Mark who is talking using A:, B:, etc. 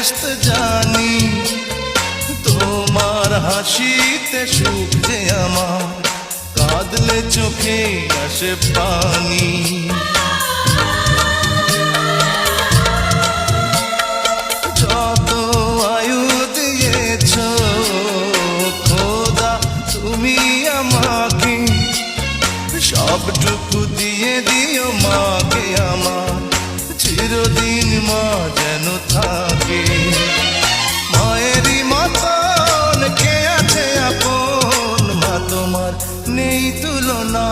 A: বেহেশত জানি, তোমার হাসিতে সুখ যে আমার, কাঁদলে চোখে আসে পানি। যত আয়ু দিয়েছ খোদা তুমি আমাকে, সবটুকু দিয়ে দিও মাকে আমার, চিরদিন মা যেন থাকে। মায়েরই মতন কে আছে আপন, মা তোমার নেই তুলনা।